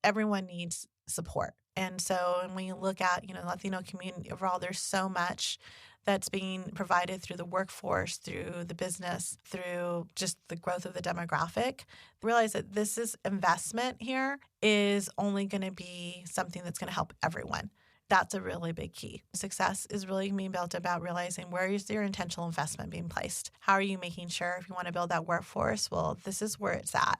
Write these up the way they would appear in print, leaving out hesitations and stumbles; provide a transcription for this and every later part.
everyone needs support. And so when you look at, the Latino community overall, there's so much that's being provided through the workforce, through the business, through just the growth of the demographic. Realize that this is investment here is only going to be something that's going to help everyone. That's a really big key. Success is really being built about realizing where is your intentional investment being placed? How are you making sure if you want to build that workforce, well, this is where it's at.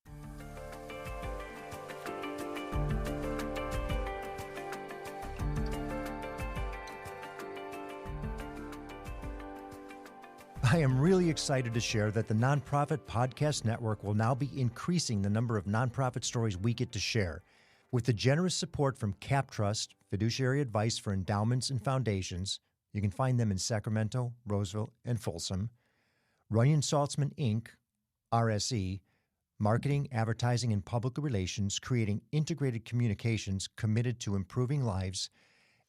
I am really excited to share that the Nonprofit Podcast Network will now be increasing the number of nonprofit stories we get to share. With the generous support from Cap Trust, fiduciary advice for endowments and foundations, you can find them in Sacramento, Roseville, and Folsom, Runyon Saltzman, Inc., RSE, Marketing, Advertising, and Public Relations, creating integrated communications committed to improving lives,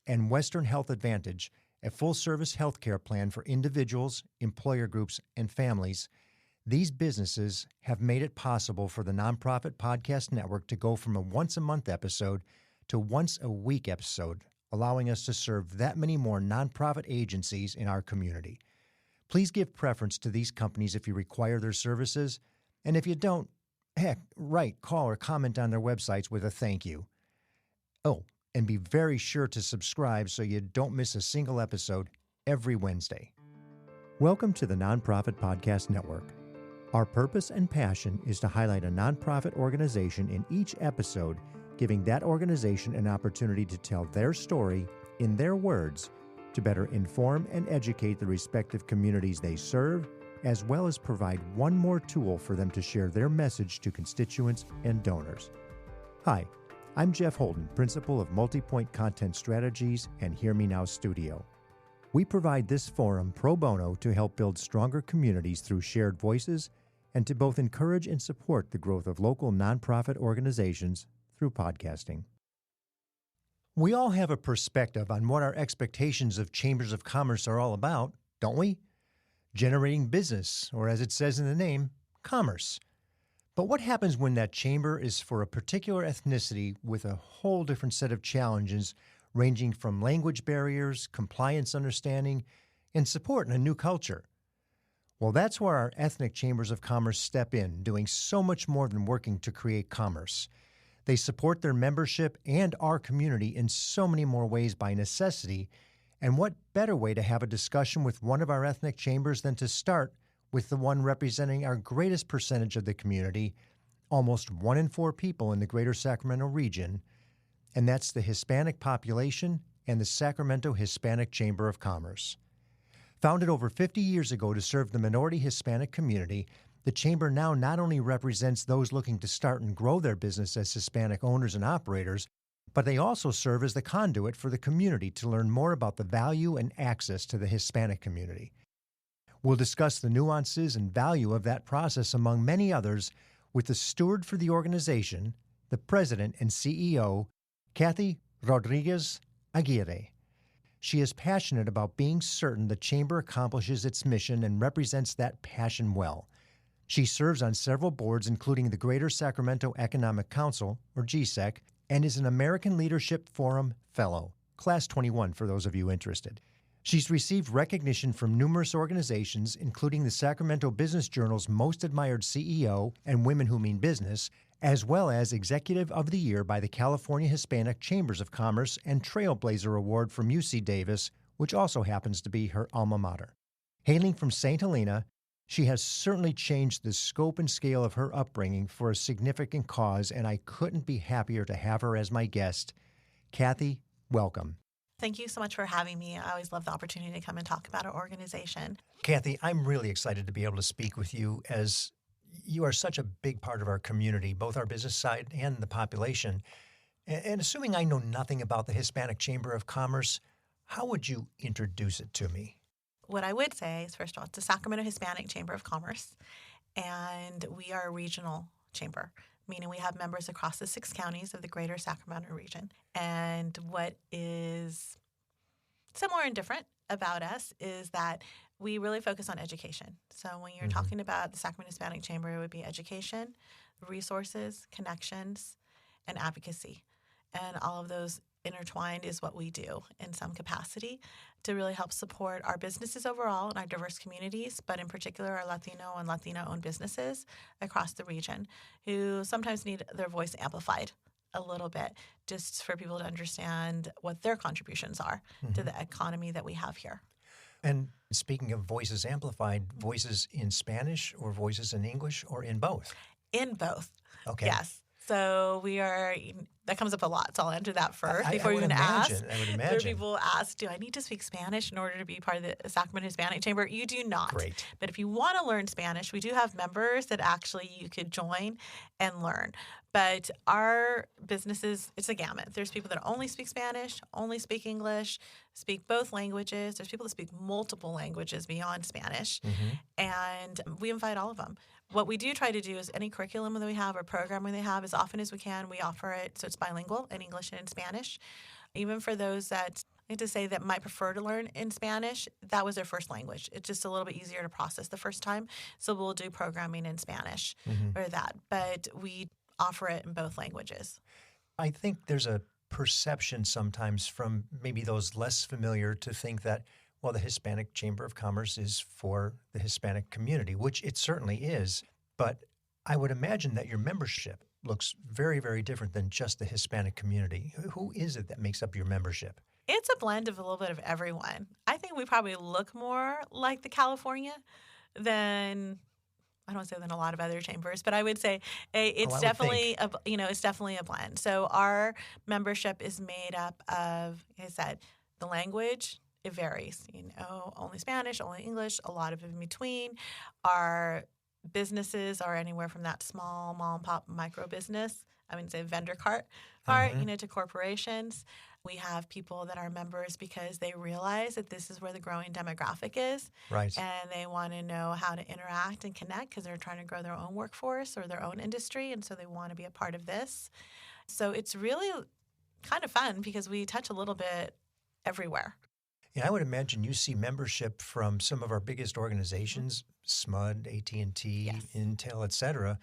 and Western Health Advantage, a full-service healthcare plan for individuals, employer groups, and families. These businesses have made it possible for the Nonprofit Podcast Network to go from a once-a-month episode to once-a-week episode, allowing us to serve that many more nonprofit agencies in our community. Please give preference to these companies if you require their services, and if you don't, write, call, or comment on their websites with a thank you. Oh, and be very sure to subscribe so you don't miss a single episode every Wednesday. Welcome to the Nonprofit Podcast Network. Our purpose and passion is to highlight a nonprofit organization in each episode, giving that organization an opportunity to tell their story in their words to better inform and educate the respective communities they serve, as well as provide one more tool for them to share their message to constituents and donors. Hi, I'm Jeff Holden, Principal of Multipoint Content Strategies and Hear Me Now Studio. We provide this forum pro bono to help build stronger communities through shared voices and to both encourage and support the growth of local nonprofit organizations through podcasting. We all have a perspective on what our expectations of chambers of commerce are all about, don't we? Generating business, or as it says in the name, commerce. But what happens when that chamber is for a particular ethnicity with a whole different set of challenges ranging from language barriers, compliance understanding, and support in a new culture? Well, that's where our ethnic chambers of commerce step in, doing so much more than working to create commerce. They support their membership and our community in so many more ways by necessity, and what better way to have a discussion with one of our ethnic chambers than to start with the one representing our greatest percentage of the community, almost 1 in 4 people in the greater Sacramento region, and that's the Hispanic population and the Sacramento Hispanic Chamber of Commerce. Founded over 50 years ago to serve the minority Hispanic community, the Chamber now not only represents those looking to start and grow their business as Hispanic owners and operators, but they also serve as the conduit for the community to learn more about the value and access to the Hispanic community. We'll discuss the nuances and value of that process, among many others, with the steward for the organization, the president and CEO, Cathy Rodriguez Aguirre. She is passionate about being certain the Chamber accomplishes its mission and represents that passion well. She serves on several boards, including the Greater Sacramento Economic Council, or GSEC, and is an American Leadership Forum Fellow, Class 21 for those of you interested. She's received recognition from numerous organizations, including the Sacramento Business Journal's Most Admired CEO and Women Who Mean Business, as well as Executive of the Year by the California Hispanic Chambers of Commerce and Trailblazer Award from UC Davis, which also happens to be her alma mater. Hailing from St. Helena, she has certainly changed the scope and scale of her upbringing for a significant cause, and I couldn't be happier to have her as my guest. Cathy, welcome. Thank you so much for having me. I always love the opportunity to come and talk about our organization. Cathy, I'm really excited to be able to speak with you as you are such a big part of our community, both our business side and the population. And assuming I know nothing about the Hispanic Chamber of Commerce, how would you introduce it to me? What I would say is, first of all, it's the Sacramento Hispanic Chamber of Commerce, and we are a regional chamber, meaning we have members across the 6 counties of the greater Sacramento region. And what is similar and different about us is that we really focus on education. So when you're talking about the Sacramento Hispanic Chamber, it would be education, resources, connections, and advocacy. And all of those intertwined is what we do in some capacity to really help support our businesses overall and our diverse communities, but in particular our Latino and Latina-owned businesses across the region who sometimes need their voice amplified a little bit just for people to understand what their contributions are to the economy that we have here. And speaking of voices amplified, voices in Spanish or voices in English or in both? In both. Okay. Yes. So that comes up a lot. So I'll answer that first before you even I would There imagine. are people ask, do I need to speak Spanish in order to be part of the Sacramento Hispanic Chamber? You do not. Great. But if you want to learn Spanish, we do have members that actually you could join and learn. But our businesses, it's a gamut. There's people that only speak Spanish, only speak English, speak both languages. There's people that speak multiple languages beyond Spanish. And we invite all of them. What we do try to do is any curriculum that we have or programming they have, as often as we can, we offer it so it's bilingual in English and in Spanish. Even for those that I need to say that might prefer to learn in Spanish, that was their first language. It's just a little bit easier to process the first time. So we'll do programming in Spanish or that. But we offer it in both languages. I think there's a perception sometimes from maybe those less familiar to think that, well, the Hispanic Chamber of Commerce is for the Hispanic community, which it certainly is. But I would imagine that your membership looks very, very different than just the Hispanic community. Who is it that makes up your membership? It's a blend of a little bit of everyone. I think we probably look more like the California than I don't want to say than a lot of other chambers, but I would say it's definitely a blend. So our membership is made up of, like I said, the language. It varies, only Spanish, only English, a lot of in between. Our businesses are anywhere from that small mom and pop micro business, I would say vendor cart part, to corporations. We have people that are members because they realize that this is where the growing demographic is. Right. And they want to know how to interact and connect because they're trying to grow their own workforce or their own industry. And so they want to be a part of this. So it's really kind of fun because we touch a little bit everywhere. And I would imagine you see membership from some of our biggest organizations, SMUD, AT&T, Yes. Intel, et cetera,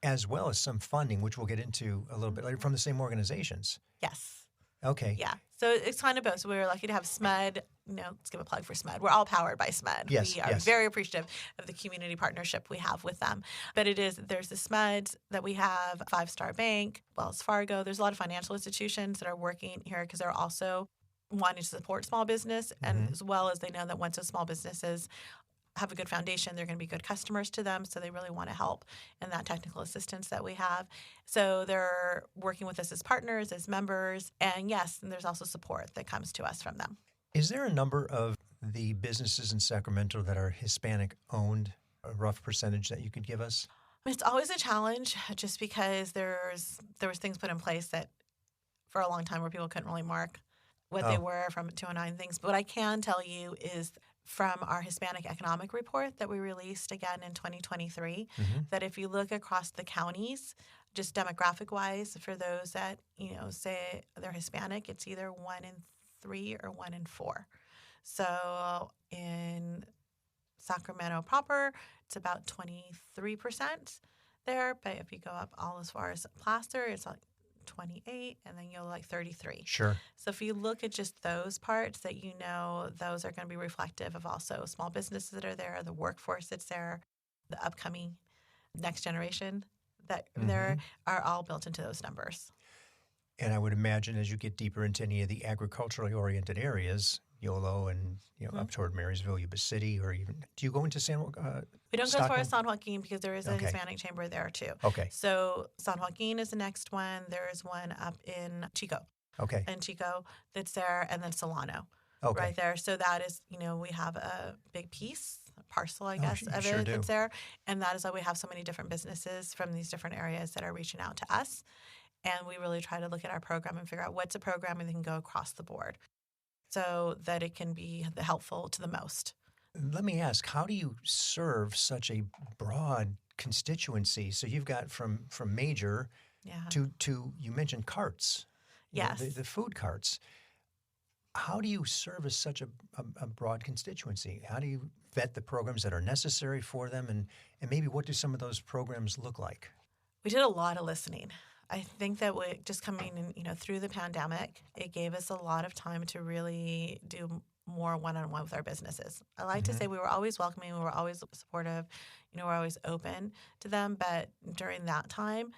as well as some funding, which we'll get into a little bit later, from the same organizations. Yes. Okay. Yeah. So it's kind of both. So we're lucky to have SMUD. Let's give a plug for SMUD. We're all powered by SMUD. Yes, we are very appreciative of the community partnership we have with them. But there's the SMUDs that we have, Five Star Bank, Wells Fargo. There's a lot of financial institutions that are working here because they're also wanting to support small business, and as well as they know that once those small businesses have a good foundation, they're going to be good customers to them, so they really want to help in that technical assistance that we have. So they're working with us as partners, as members, and yes, and there's also support that comes to us from them. Is there a number of the businesses in Sacramento that are Hispanic-owned, a rough percentage that you could give us? It's always a challenge just because there was things put in place that for a long time where people couldn't really mark what they were from 209 things. But what I can tell you is from our Hispanic economic report that we released again in 2023, that if you look across the counties, just demographic-wise, for those that, say they're Hispanic, it's either 1 in 3 or 1 in 4. So in Sacramento proper, it's about 23% there. But if you go up all as far as Placer, it's like 28, and then you'll like 33. Sure. So if you look at just those parts, that those are going to be reflective of also small businesses that are there, the workforce that's there, the upcoming next generation that there are all built into those numbers. And I would imagine as you get deeper into any of the agriculturally oriented areas, Yolo and up toward Marysville, Yuba City, or even do you go into San Joaquin? We don't go as far as San Joaquin because there is a Hispanic chamber there too. Okay. So San Joaquin is the next one. There is one up in Chico. Okay. In Chico that's there, and then Solano. Okay. Right there. So that is, we have a big piece, a parcel, I guess, of sure it do. that's there. And that is why we have so many different businesses from these different areas that are reaching out to us. And we really try to look at our program and figure out what's a program that can go across the board so that it can be helpful to the most. Let me ask, how do you serve such a broad constituency? So you've got from major to you mentioned carts. Yes. The food carts. How do you service such a broad constituency? How do you vet the programs that are necessary for them? And maybe what do some of those programs look like? We did a lot of listening. I think that just coming in, through the pandemic, it gave us a lot of time to really do more one-on-one with our businesses. I like to say we were always welcoming, we were always supportive, we're always open to them. But during that time,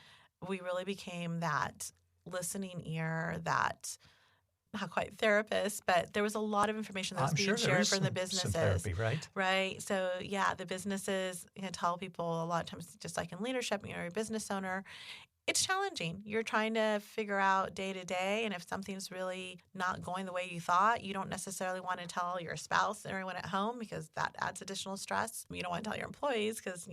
we really became that listening ear, that not quite therapist, but there was a lot of information that was being shared from the businesses. Some therapy, right? Right. So, the businesses tell people a lot of times, just like in leadership, you're a business owner, it's challenging. You're trying to figure out day to day, and if something's really not going the way you thought, you don't necessarily want to tell your spouse or anyone at home because that adds additional stress. You don't want to tell your employees because,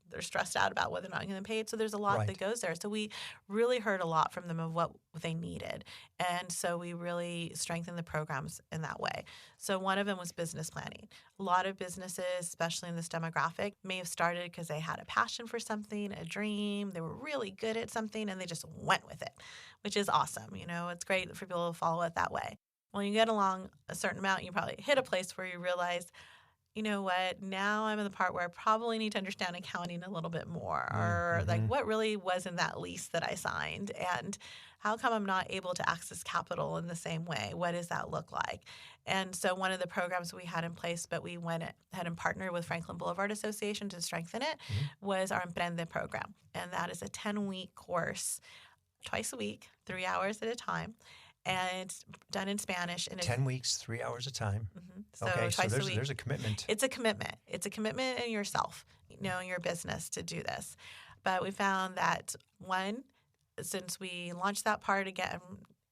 they're stressed out about whether or not getting paid. So there's a lot that goes there. So we really heard a lot from them of what they needed. And so we really strengthened the programs in that way. So one of them was business planning. A lot of businesses, especially in this demographic, may have started because they had a passion for something, a dream. They were really good at something and they just went with it, which is awesome. It's great for people to follow it that way. When you get along a certain amount, you probably hit a place where you realize, you know what, now I'm in the part where I probably need to understand accounting a little bit more, or like what really was in that lease that I signed, and how come I'm not able to access capital in the same way? What does that look like? And so one of the programs we had in place, but we went ahead and partnered with Franklin Boulevard Association to strengthen it, was our Emprende program. And that is a 10-week course, twice a week, 3 hours at a time. And it's done in Spanish. And 10 weeks, 3 hours a time. So okay, twice so a week. There's a commitment. It's a commitment. It's a commitment in yourself, in your business to do this. But we found that, one, since we launched that part again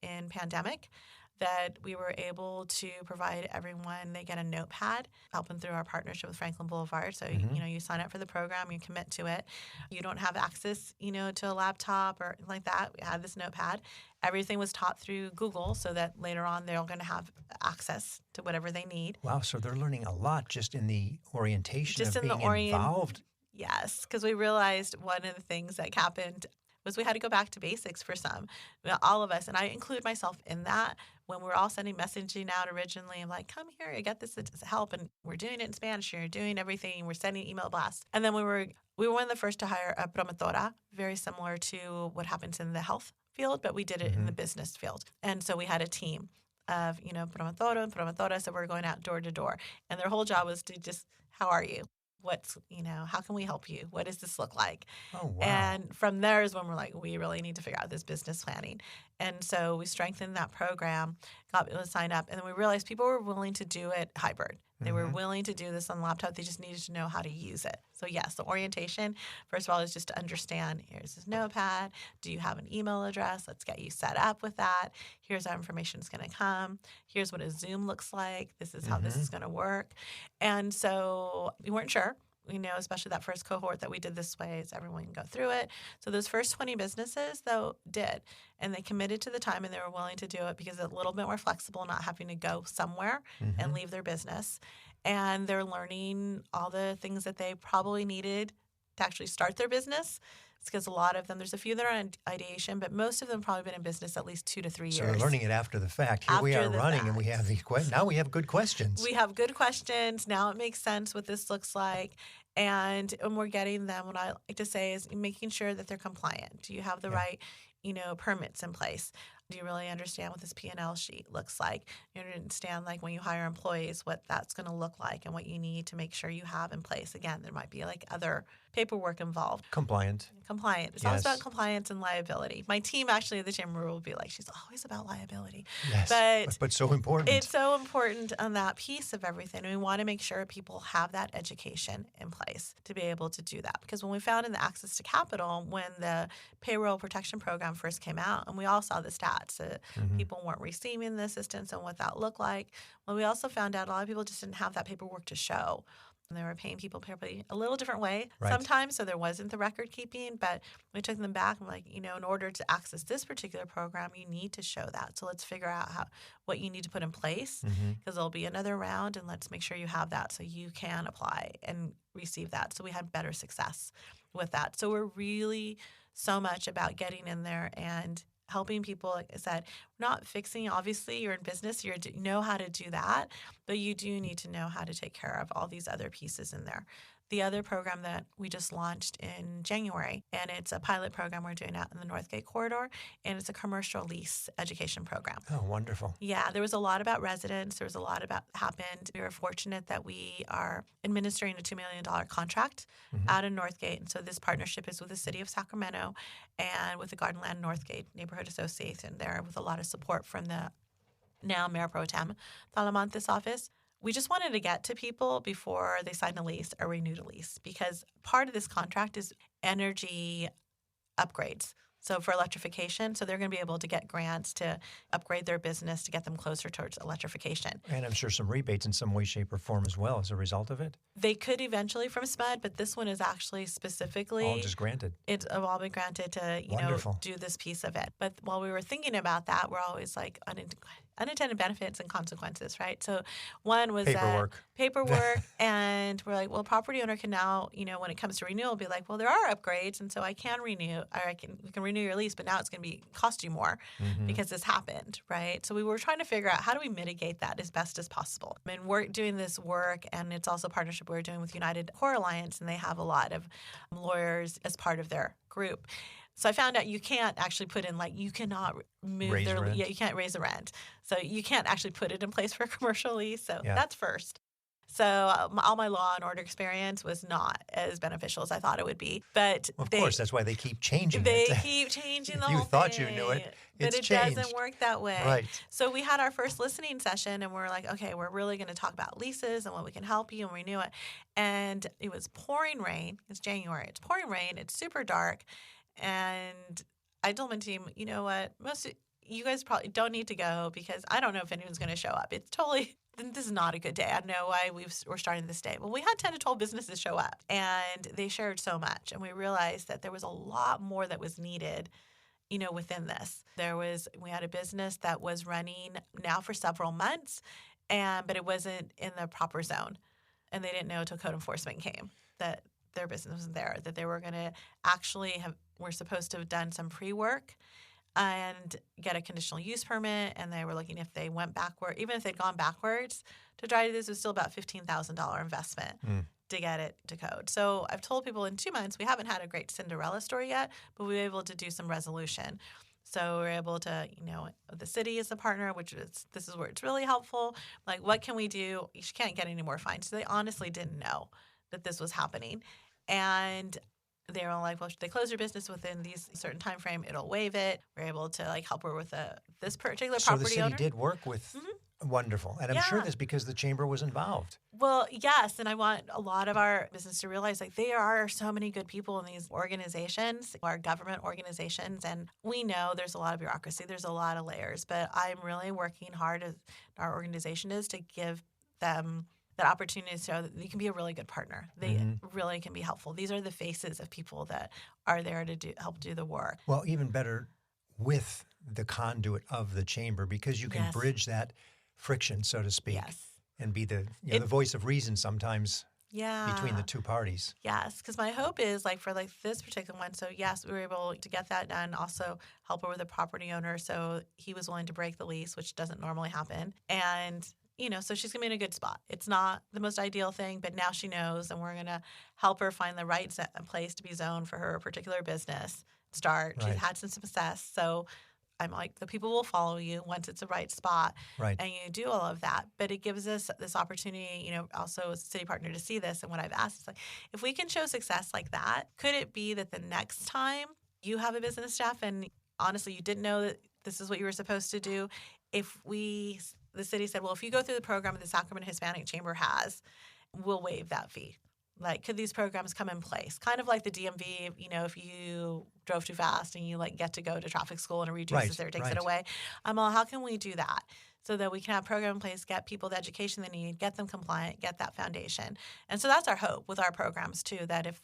in pandemic, that we were able to provide everyone, they get a notepad, helping through our partnership with Franklin Boulevard. So, you sign up for the program, you commit to it. You don't have access, to a laptop or like that. We had this notepad. Everything was taught through Google so that later on they're going to have access to whatever they need. Wow, so they're learning a lot just in the orientation of being involved. Yes, because we realized one of the things that happened was we had to go back to basics for some. All of us, and I include myself in that, when we were all sending messaging out originally, I'm like, come here, you got this help, and we're doing it in Spanish, and you're doing everything, we're sending email blasts. And then we were one of the first to hire a promotora, very similar to what happens in the health field, but we did it in the business field. And so we had a team of, promotora and promotora, so we're going out door to door. And their whole job was to just, how are you? What's, how can we help you? What does this look like? Oh, wow. And from there is when we're like, we really need to figure out this business planning. And so we strengthened that program, got people to sign up, and then we realized people were willing to do it hybrid. They were willing to do this on the laptop. They just needed to know how to use it. So yes, the orientation, first of all, is just to understand, here's this notepad. Do you have an email address? Let's get you set up with that. Here's how information is going to come. Here's what a Zoom looks like. This is how this is going to work. And so we weren't sure. Especially that first cohort that we did this way, is everyone can go through it. So those first 20 businesses, though, did. And they committed to the time and they were willing to do it because it's a little bit more flexible, not having to go somewhere and leave their business. And they're learning all the things that they probably needed to actually start their business. It's because a lot of them, there's a few that are on ideation, but most of them probably been in business at least 2 to 3 years. So they're learning it after the fact. Here we are running and we have these questions. Now we have good questions. We have good questions. Now it makes sense what this looks like. And we're getting them, what I like to say is making sure that they're compliant. Do you have the right, permits in place? Do you really understand what this P&L sheet looks like? You understand, like, when you hire employees, what that's going to look like and what you need to make sure you have in place. Again, there might be, like, other paperwork involved. Compliant. It's always about compliance and liability. My team, actually, the chamber will be like, she's always about liability. Yes, but so important. It's so important on that piece of everything. And we want to make sure people have that education in place to be able to do that. Because when we found in the access to capital, when the payroll protection program first came out, and we all saw the stats, that people weren't receiving the assistance and what that looked like. Well, we also found out a lot of people just didn't have that paperwork to show. And they were paying people probably a little different way sometimes, so there wasn't the record keeping. But we took them back and like, in order to access this particular program, you need to show that. So let's figure out what you need to put in place, because there'll be another round, and let's make sure you have that so you can apply and receive that. So we had better success with that. So we're really so much about getting in there and helping people. Like I said, not fixing, obviously you're in business, you know how to do that, but you do need to know how to take care of all these other pieces in there. The other program that we just launched in January, and it's a pilot program we're doing out in the Northgate corridor, and it's a commercial lease education program. Oh, wonderful. Yeah, there was a lot about residents. There was a lot about happened. We were fortunate that we are administering a $2 million contract out in Northgate. And so this partnership is with the city of Sacramento and with the Garden Land Northgate Neighborhood Association there with a lot of support from the now Mayor Pro Tem Talamantes office. We just wanted to get to people before they sign a lease or renewed a lease because part of this contract is energy upgrades. So for electrification, so they're going to be able to get grants to upgrade their business to get them closer towards electrification. And I'm sure some rebates in some way, shape, or form as well as a result of it. They could eventually from SMUD, but this one is actually specifically all just granted. It's all been granted to do this piece of it. But while we were thinking about that, we're always like unintended benefits and consequences, right? So one was paperwork, and we're like, well, property owner can now, when it comes to renewal, be like, well, there are upgrades, and so I can renew, or we can renew your lease, but now it's going to cost you more because this happened, right? So we were trying to figure out how do we mitigate that as best as possible. I mean, we're doing this work, and it's also a partnership we're doing with United Core Alliance, and they have a lot of lawyers as part of their group. So I found out you can't actually put in, you cannot move you can't raise the rent. So you can't actually put it in place for a commercial lease. So that's first. So all my law and order experience was not as beneficial as I thought it would be. But of course, that's why they keep changing it. They keep changing the whole thing. You thought you knew it. But it changed. Doesn't work that way. Right. So we had our first listening session, and we're like, okay, we're really going to talk about leases and what we can help you, and renew it. And it was pouring rain. It's January. It's pouring rain. It's super dark. And I told my team, you know what, you guys probably don't need to go because I don't know if anyone's going to show up. It's totally, this is not a good day. I don't know why we're starting this day. Well, we had 10 to 12 businesses show up, and they shared so much. And we realized that there was a lot more that was needed, within this. We had a business that was running now for several months, but it wasn't in the proper zone. And they didn't know until code enforcement came that their business wasn't there, that they were going to actually were supposed to have done some pre-work and get a conditional use permit, and they were looking if they went backward, even if they'd gone backwards to try to do this, it was still about $15,000 investment to get it to code. So I've told people in 2 months, we haven't had a great Cinderella story yet, but we were able to do some resolution. So we're able to, the city is a partner, this is where it's really helpful. Like, what can we do? You can't get any more fines. So they honestly didn't know that this was happening. And they were like, well, if they close your business within these certain time frame, it'll waive it. We're able to help her with this particular property owner. So the city did work with wonderful. And I'm sure that's because the chamber was involved. Well, yes. And I want a lot of our business to realize there are so many good people in these organizations, our government organizations. And we know there's a lot of bureaucracy. There's a lot of layers. But I'm really working hard, as our organization is, to give them that opportunity to show that you can be a really good partner. They really can be helpful. These are the faces of people that are there to help do the work. Well, even better with the conduit of the chamber, because you can bridge that friction, so to speak, and be the the voice of reason sometimes between the two parties. Yes, because my hope is for this particular one. So yes, we were able to get that done. Also help her with the property owner, so he was willing to break the lease, which doesn't normally happen, and. So she's going to be in a good spot. It's not the most ideal thing, but now she knows, and we're going to help her find the right place to be zoned for her particular business. Right. She's had some success. So I'm like, the people will follow you once it's the right spot. Right. And you do all of that. But it gives us this opportunity, also as a city partner, to see this. And what I've asked is if we can show success like that, could it be that the next time you have a business staff and honestly you didn't know that this is what you were supposed to do, the city said, well, if you go through the program that the Sacramento Hispanic Chamber has, we'll waive that fee. Could these programs come in place? Kind of like the DMV, if you drove too fast and you get to go to traffic school and it reduces it or takes it away. Well, how can we do that so that we can have a program in place, get people the education they need, get them compliant, get that foundation? And so that's our hope with our programs too, that if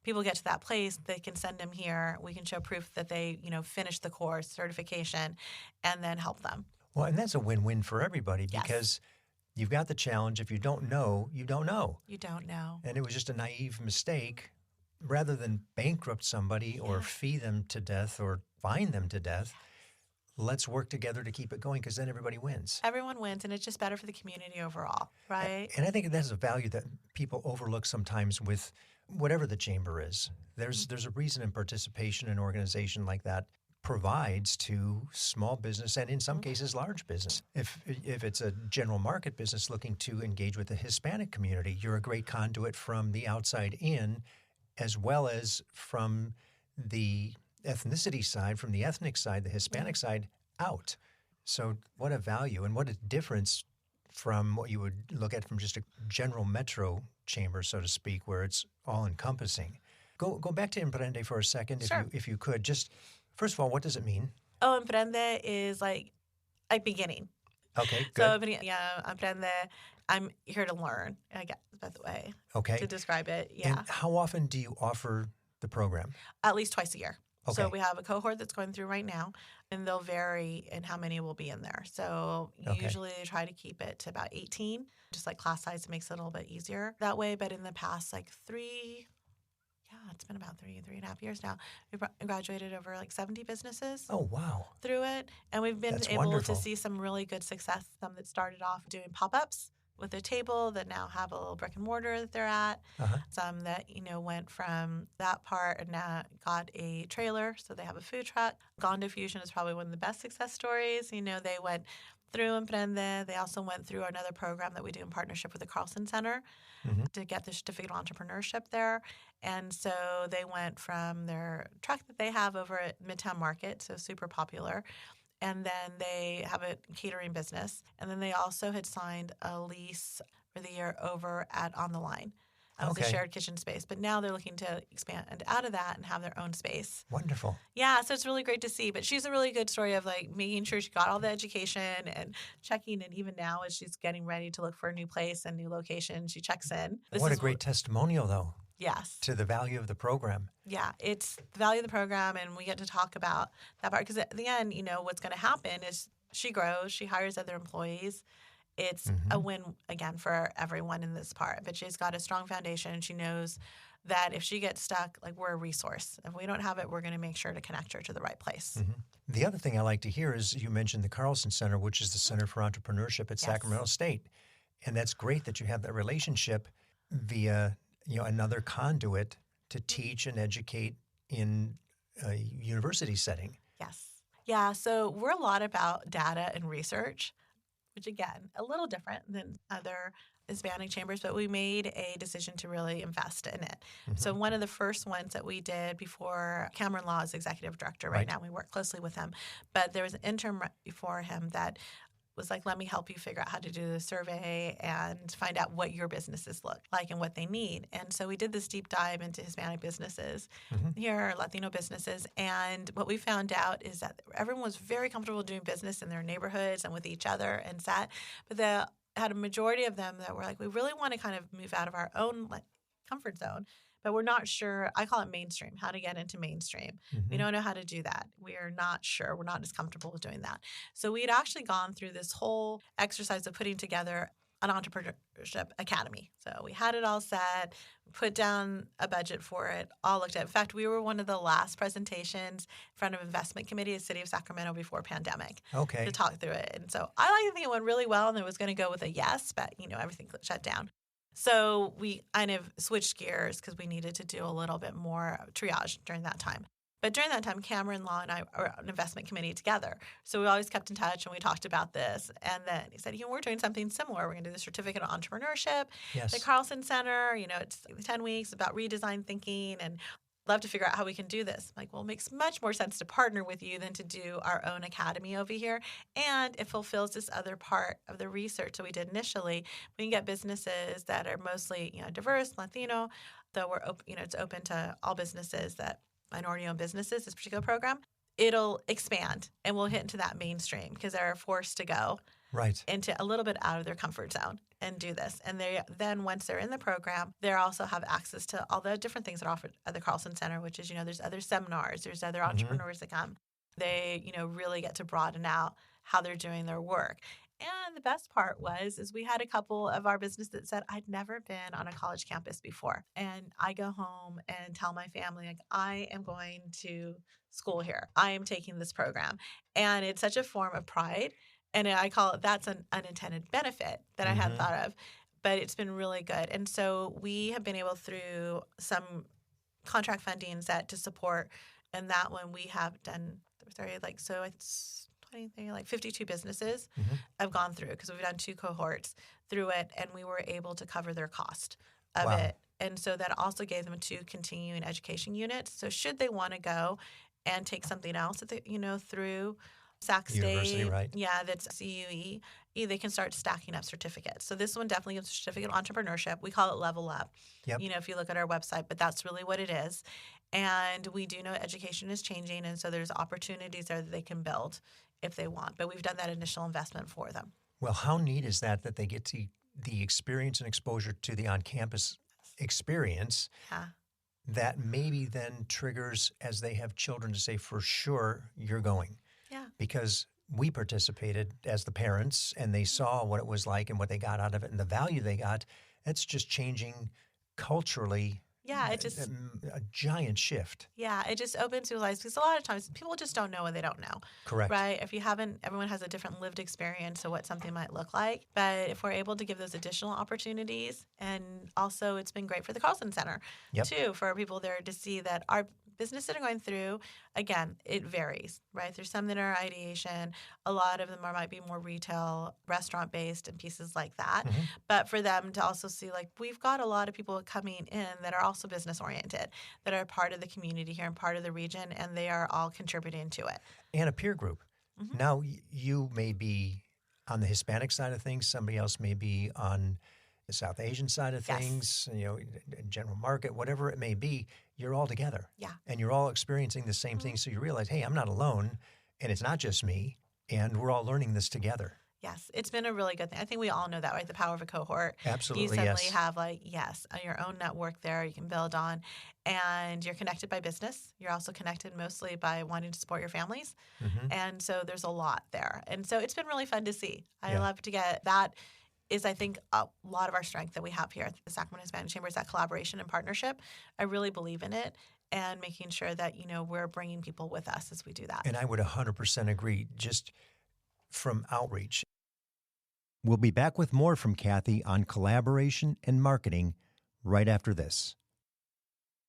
people get to that place, they can send them here. We can show proof that they, finished the course, certification, and then help them. Well, and that's a win-win for everybody because you've got the challenge. If you don't know, you don't know. You don't know. And it was just a naive mistake. Rather than bankrupt somebody or fee them to death or fine them to death, let's work together to keep it going because then everybody wins. Everyone wins, and it's just better for the community overall, right? And I think that's a value that people overlook sometimes with whatever the chamber is. There's a reason and participation in an organization like that provides to small business and in some cases large business. If it's a general market business looking to engage with the Hispanic community, you're a great conduit from the outside in as well as from the ethnicity side, from the ethnic side, the Hispanic side out. So what a value and what a difference from what you would look at from just a general metro chamber, so to speak, where it's all encompassing. Go back to Emprende for a second, Sure. if you could. Just first of all, what does it mean? Oh, Emprende is like beginning. Okay, So, good. Emprende, I'm here to learn, I guess, by the way, Okay. to describe it. Yeah. And how often do you offer the program? At least twice a year. So Okay. we have a cohort that's going through right now, and they'll vary in how many will be in there. So Okay. usually they try to keep it to about 18, just like class size makes it a little bit easier that way. But in the past, like it's been about 3.5 years now, we graduated over like 70 businesses Oh, wow. through it. And we've been That's able wonderful. to see some really good success. Some that started off doing pop-ups with a table that now have a little brick and mortar that they're at. Uh-huh. Some that, went from that part and now got a trailer, so they have a food truck. Gondo Fusion is probably one of the best success stories. They went through Emprende. They also went through another program that we do in partnership with the Carlson Center to get the certificate of entrepreneurship there. And so they went from their truck that they have over at Midtown Market, so super popular, and then they have a catering business. And then they also had signed a lease for the year over at On the Line. It was a shared kitchen space. But now they're looking to expand out of that and have their own space. Wonderful. Yeah, so it's really great to see. But she's a really good story of like making sure she got all the education and checking. And even now as she's getting ready to look for a new place and new location, she checks in. What a great testimonial, though, Yes. to the value of the program. Yeah, it's the value of the program, and we get to talk about that part. Because at the end, what's going to happen is she grows, she hires other employees. It's a win, again, for everyone in this part. But she's got a strong foundation. She knows that if she gets stuck, like, we're a resource. If we don't have it, we're going to make sure to connect her to the right place. The other thing I like to hear is you mentioned the Carlson Center, which is the Center for Entrepreneurship at Sacramento State. And that's great that you have that relationship via another conduit to teach and educate in a university setting. Yes. Yeah, so we're a lot about data and research, which, again, a little different than other Hispanic chambers, but we made a decision to really invest in it. So one of the first ones that we did before Cameron Law is executive director right now, we work closely with him, but there was an intern right before him that was like, let me help you figure out how to do the survey and find out what your businesses look like and what they need. And so we did this deep dive into Hispanic businesses here, Latino businesses. And what we found out is that everyone was very comfortable doing business in their neighborhoods and with each other and that. But they had a majority of them that were like, we really want to kind of move out of our own comfort zone. But we're not sure, I call it mainstream, how to get into mainstream. We don't know how to do that. We're not sure. We're not as comfortable with doing that. So we had actually gone through this whole exercise of putting together an entrepreneurship academy. So we had it all set, put down a budget for it, all looked at. In fact, we were one of the last presentations in front of investment committee of the city of Sacramento before pandemic to talk through it. And so I like to think it went really well, and it was going to go with a yes, but everything shut down. So we kind of switched gears because we needed to do a little bit more triage during that time. But during that time, Cameron Law and I are on investment committee together. So we always kept in touch and we talked about this. And then he said, we're doing something similar. We're going to do the certificate of entrepreneurship, the Carlson Center. It's like 10 weeks about redesign thinking and love to figure out how we can do this. I'm like, well, it makes much more sense to partner with you than to do our own academy over here. And it fulfills this other part of the research that we did initially. We can get businesses that are mostly, diverse, Latino, though we're open, it's open to all businesses, that minority-owned businesses, this particular program. It'll expand and we'll hit into that mainstream because they're forced to go into a little bit out of their comfort zone and do this. And then once they're in the program, they also have access to all the different things that are offered at the Carlson Center, which is, there's other seminars, there's other entrepreneurs that come. They, really get to broaden out how they're doing their work. And the best part is we had a couple of our business that said, I'd never been on a college campus before. And I go home and tell my family, like, I am going to school here. I am taking this program. And it's such a form of pride. And I call it, that's an unintended benefit that I hadn't thought of. But it's been really good. And so we have been able, through some contract funding set to support, and that one we have done, so it's 20, like 52 businesses have gone through, because we've done 2 cohorts through it, and we were able to cover their cost of it. And so that also gave them 2 continuing education units. So should they want to go and take something else, through Sac State, right? Yeah, that's CUE. They can start stacking up certificates. So this one definitely gives a certificate of entrepreneurship. We call it Level Up. Yep. If you look at our website, but that's really what it is. And we do know education is changing, and so there's opportunities there that they can build if they want. But we've done that initial investment for them. Well, how neat is that they get the experience and exposure to the on-campus experience that maybe then triggers, as they have children, to say, for sure, you're going. Yeah. Because we participated as the parents, and they saw what it was like and what they got out of it and the value they got. It's just changing culturally. Yeah, it just a giant shift. Yeah, it just opens your eyes, because a lot of times people just don't know what they don't know. Correct. Right? If you haven't, everyone has a different lived experience of what something might look like. But if we're able to give those additional opportunities, and also it's been great for the Carlson Center too, for people there to see that our business that are going through, again, it varies, right? There's some that are ideation. A lot of them might be more retail, restaurant-based and pieces like that. But for them to also see, like, we've got a lot of people coming in that are also business-oriented, that are part of the community here and part of the region, and they are all contributing to it. And a peer group. Now, you may be on the Hispanic side of things. Somebody else may be on the South Asian side of things, general market, whatever it may be. You're all together. Yeah. And you're all experiencing the same thing. So you realize, hey, I'm not alone, and it's not just me, and we're all learning this together. Yes, it's been a really good thing. I think we all know that, right? The power of a cohort. Absolutely, you suddenly have, your own network there you can build on, and you're connected by business. You're also connected mostly by wanting to support your families. And so there's a lot there. And so it's been really fun to see. I love to get that. Is, I think, a lot of our strength that we have here at the Sacramento Hispanic Chamber is that collaboration and partnership. I really believe in it, and making sure that, we're bringing people with us as we do that. And I would 100% agree, just from outreach. We'll be back with more from Cathy on collaboration and marketing right after this.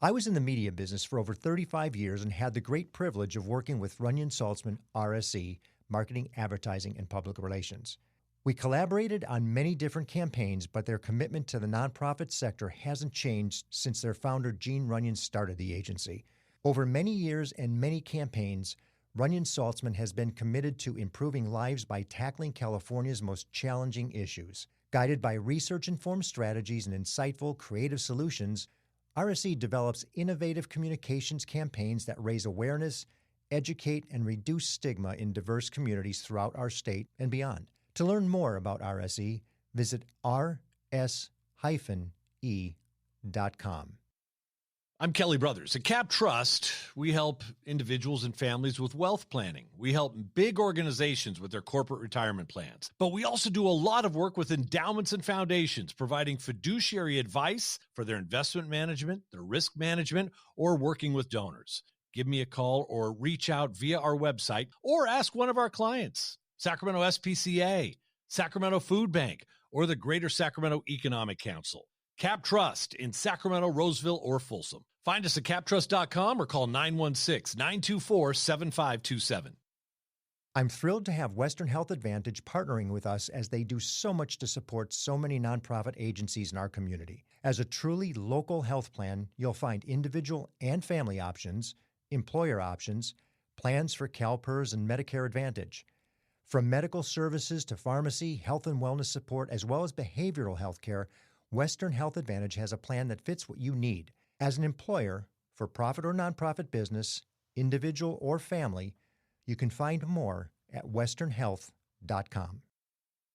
I was in the media business for over 35 years and had the great privilege of working with Runyon Saltzman, RSE, Marketing, Advertising, and Public Relations. We collaborated on many different campaigns, but their commitment to the nonprofit sector hasn't changed since their founder, Gene Runyon, started the agency. Over many years and many campaigns, Runyon Saltzman has been committed to improving lives by tackling California's most challenging issues. Guided by research-informed strategies and insightful, creative solutions, RSE develops innovative communications campaigns that raise awareness, educate, and reduce stigma in diverse communities throughout our state and beyond. To learn more about RSE, visit rs-e.com. I'm Kelly Brothers. At Cap Trust, we help individuals and families with wealth planning. We help big organizations with their corporate retirement plans. But we also do a lot of work with endowments and foundations, providing fiduciary advice for their investment management, their risk management, or working with donors. Give me a call or reach out via our website, or ask one of our clients, Sacramento SPCA, Sacramento Food Bank, or the Greater Sacramento Economic Council. Cap Trust in Sacramento, Roseville, or Folsom. Find us at captrust.com or call 916-924-7527. I'm thrilled to have Western Health Advantage partnering with us, as they do so much to support so many nonprofit agencies in our community. As a truly local health plan, you'll find individual and family options, employer options, plans for CalPERS and Medicare Advantage. From medical services to pharmacy, health and wellness support, as well as behavioral health care, Western Health Advantage has a plan that fits what you need. As an employer, for profit or nonprofit business, individual or family, you can find more at westernhealth.com.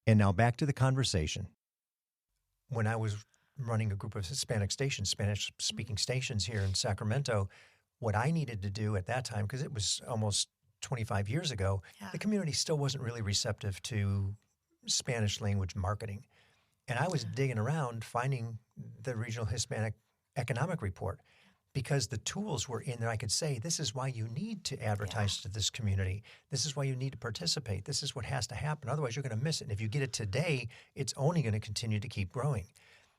And now back to the conversation. When I was running a group of Hispanic stations, Spanish-speaking stations here in Sacramento, what I needed to do at that time, because it was almost 25 years ago, the community still wasn't really receptive to Spanish language marketing. And I was digging around finding the Regional Hispanic Economic Report because the tools were in there. I could say, this is why you need to advertise to this community. This is why you need to participate. This is what has to happen. Otherwise, you're going to miss it. And if you get it today, it's only going to continue to keep growing.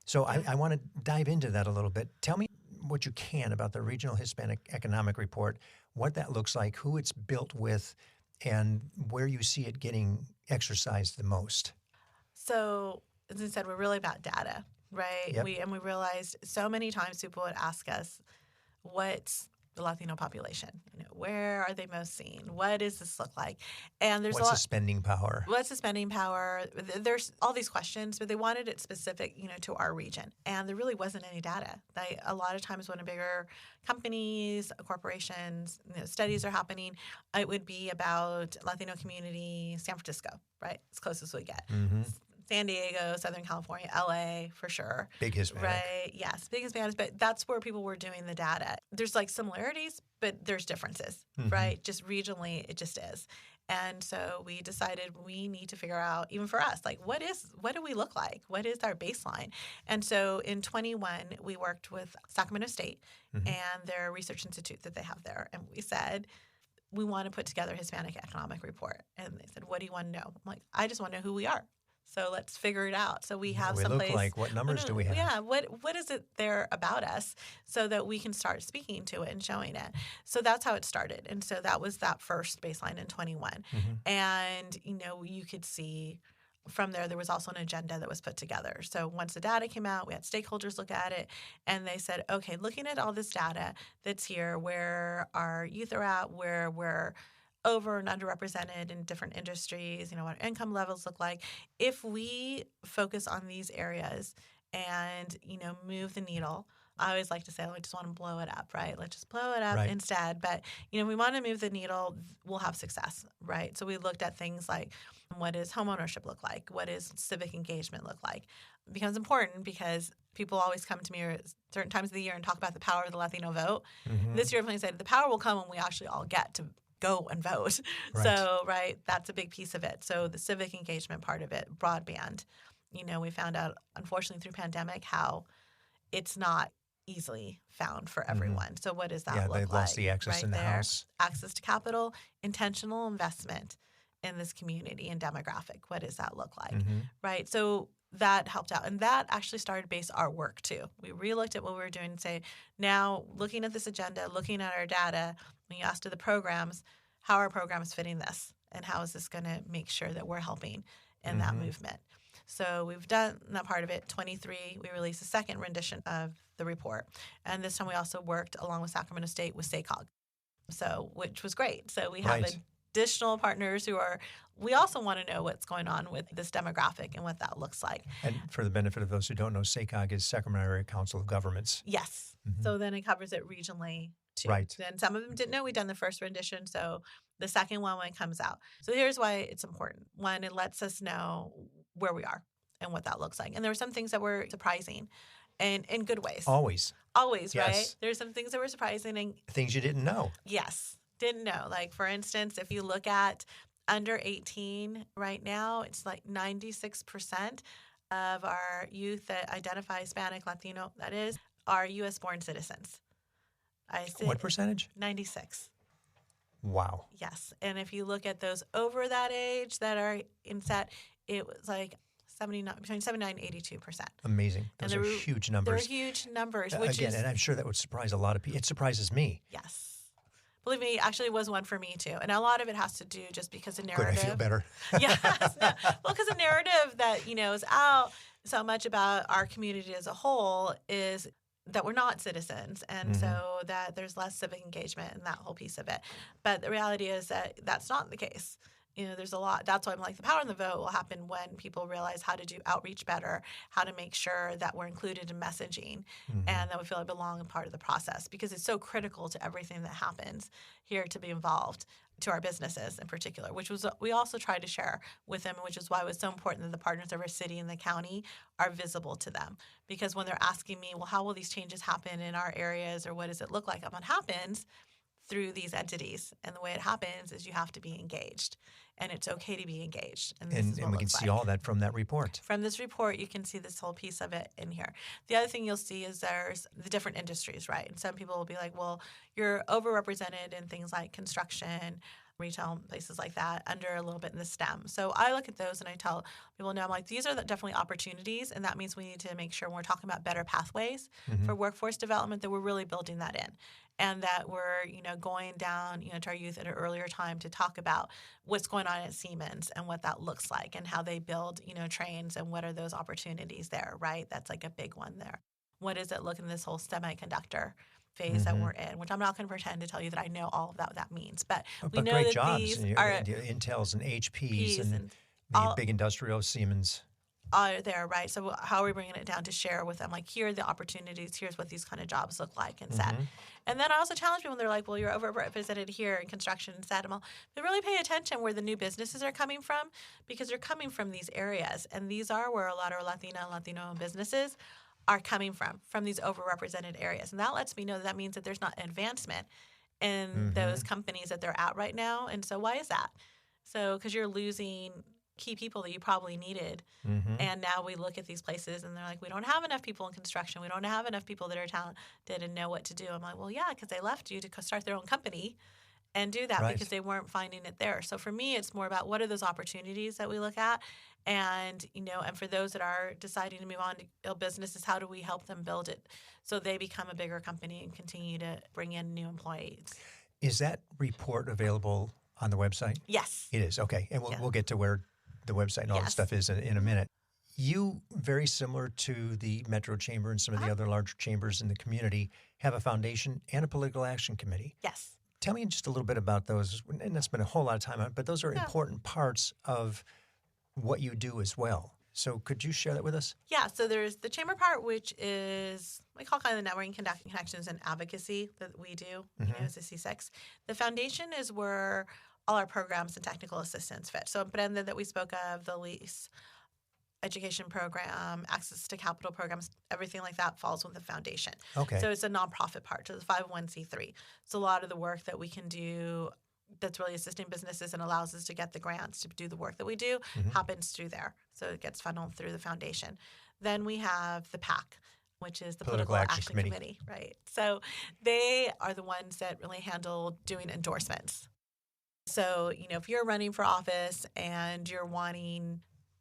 So I want to dive into that a little bit. Tell me what you can about the Regional Hispanic Economic Report, what that looks like, who it's built with, and where you see it getting exercised the most. So, as I said, we're really about data, right? Yep. We realized so many times people would ask us, what's the Latino population? Where are they most seen? What does this look like? And there's what's the spending power? What's the spending power? There's all these questions, but they wanted it specific, to our region. And there really wasn't any data. A lot of times when bigger companies, corporations, studies are happening, it would be about Latino community, San Francisco, right? As close as we get. Mm-hmm. San Diego, Southern California, LA for sure. Big Hispanic. Right, yes, big Hispanics, but that's where people were doing the data. There's similarities, but there's differences, right? Just regionally, it just is. And so we decided we need to figure out, even for us, what do we look like? What is our baseline? And so in 21, we worked with Sacramento State and their research institute that they have there. And we said, we want to put together a Hispanic Economic Report. And they said, what do you want to know? I'm like, I just want to know who we are. So let's figure it out. So we have some place. Look like? What numbers do we have? Yeah. What is it there about us so that we can start speaking to it and showing it? So that's how it started. And so that was that first baseline in 21. And, you could see from there was also an agenda that was put together. So once the data came out, we had stakeholders look at it, and they said, okay, looking at all this data that's here, where our youth are at, where we're over and underrepresented in different industries, what our income levels look like. If we focus on these areas and, move the needle, I always like to say, I just want to blow it up, right? Let's just blow it up instead. But, we want to move the needle, we'll have success, right? So we looked at things like, what does homeownership look like? What does civic engagement look like? It becomes important because people always come to me at certain times of the year and talk about the power of the Latino vote. This year, I said the power will come when we actually all get to go and vote. Right. So, that's a big piece of it. So the civic engagement part of it, broadband, we found out, unfortunately, through pandemic, how it's not easily found for everyone. So what does that look like? Yeah, they've lost the access in the house. Access to capital, intentional investment in this community and demographic. What does that look like? Right? So that helped out. And that actually started to base our work too. We re-looked at what we were doing and say, now looking at this agenda, looking at our data, we asked to the programs, how are programs fitting this? And how is this going to make sure that we're helping in that movement? So we've done that part of it. 23, we released a second rendition of the report. And this time we also worked along with Sacramento State with SACOG, which was great. So we have additional partners we also want to know what's going on with this demographic and what that looks like. And for the benefit of those who don't know, SACOG is Sacramento Area Council of Governments. Yes. So then it covers it regionally too. Right. And some of them didn't know we'd done the first rendition, so the second one when it comes out. So here's why it's important. One, it lets us know where we are and what that looks like. And there were some things that were surprising and in good ways. Always, yes. Right? There's some things that were surprising. And things you didn't know. Yes. Didn't know. Like, for instance, if you look at under 18 right now, it's 96% of our youth that identify Hispanic, Latino, that is, are U.S.-born citizens. What percentage? 96. Wow. Yes. And if you look at those over that age that are in set, it was between 79 and 82%. Amazing. Those are huge numbers. They're huge numbers. And I'm sure that would surprise a lot of people. It surprises me. Yes. Believe me, actually it was one for me too. And a lot of it has to do just because of narrative. Good, I feel better. Yes. Well, because the narrative that, is out so much about our community as a whole is that we're not citizens, and so that there's less civic engagement and that whole piece of it. But the reality is that that's not the case. There's a lot. That's why I'm like, the power in the vote will happen when people realize how to do outreach better, how to make sure that we're included in messaging, and that we feel like belong in part of the process, because it's so critical to everything that happens here to be involved, to our businesses in particular, which was we also tried to share with them, which is why it was so important that the partners of our city and the county are visible to them. Because when they're asking me, well, how will these changes happen in our areas, or what does it look like? What happens through these entities. And the way it happens is you have to be engaged, and it's okay to be engaged. And this is what And we it can looks see all that from that report. From this report, you can see this whole piece of it in here. The other thing you'll see is there's the different industries, right? And some people will be like, well, you're overrepresented in things like construction, retail, places like that, under a little bit in the STEM. So I look at those and I tell people, no, I'm like, these are definitely opportunities, and that means we need to make sure when we're talking about better pathways for workforce development that we're really building that in. And that we're, going down, to our youth at an earlier time to talk about what's going on at Siemens and what that looks like and how they build, trains and what are those opportunities there, right? That's like a big one there. What does it look in this whole semiconductor phase that we're in, which I'm not going to pretend to tell you that I know all of that what that means. But we know great that jobs. these And are the Intels and HPs and and the big industrial Siemens. Are there, right? So how are we bringing it down to share with them? Like, here are the opportunities. Here's what these kind of jobs look like and set. And then I also challenge people when they're like, well, you're overrepresented here in construction and set. But really pay attention where the new businesses are coming from, because they're coming from these areas. And these are where a lot of Latina and Latino-owned businesses are coming from these overrepresented areas. And that lets me know that means that there's not advancement in those companies that they're at right now. And so why is that? So because you're losing key people that you probably needed. And now we look at these places and they're like, we don't have enough people in construction. We don't have enough people that are talented and know what to do. I'm like, well, yeah, because they left you to start their own company and do that because they weren't finding it there. So for me, it's more about what are those opportunities that we look at. And, and for those that are deciding to move on to build businesses, how do we help them build it so they become a bigger company and continue to bring in new employees? Is that report available on the website? Yes. It is. Okay. And we'll get to where the website and all that stuff is in a minute. You, very similar to the Metro Chamber and some of the other larger chambers in the community, have a foundation and a political action committee. Yes. Tell me just a little bit about those, and that's been a whole lot of time on it, but those are important parts of what you do as well. So could you share that with us? Yeah, so there's the chamber part, which is we call kind of the networking connections and advocacy that we do as a C6. The foundation is where all our programs and technical assistance fit. So Brenda that we spoke of, the lease education program, access to capital programs, everything like that falls with the foundation. Okay. So it's a nonprofit part, so it's 501c3. So a lot of the work that we can do that's really assisting businesses and allows us to get the grants to do the work that we do happens through there. So it gets funneled through the foundation. Then we have the PAC, which is the Political Action Committee. Right. So they are the ones that really handle doing endorsements. So, if you're running for office and you're wanting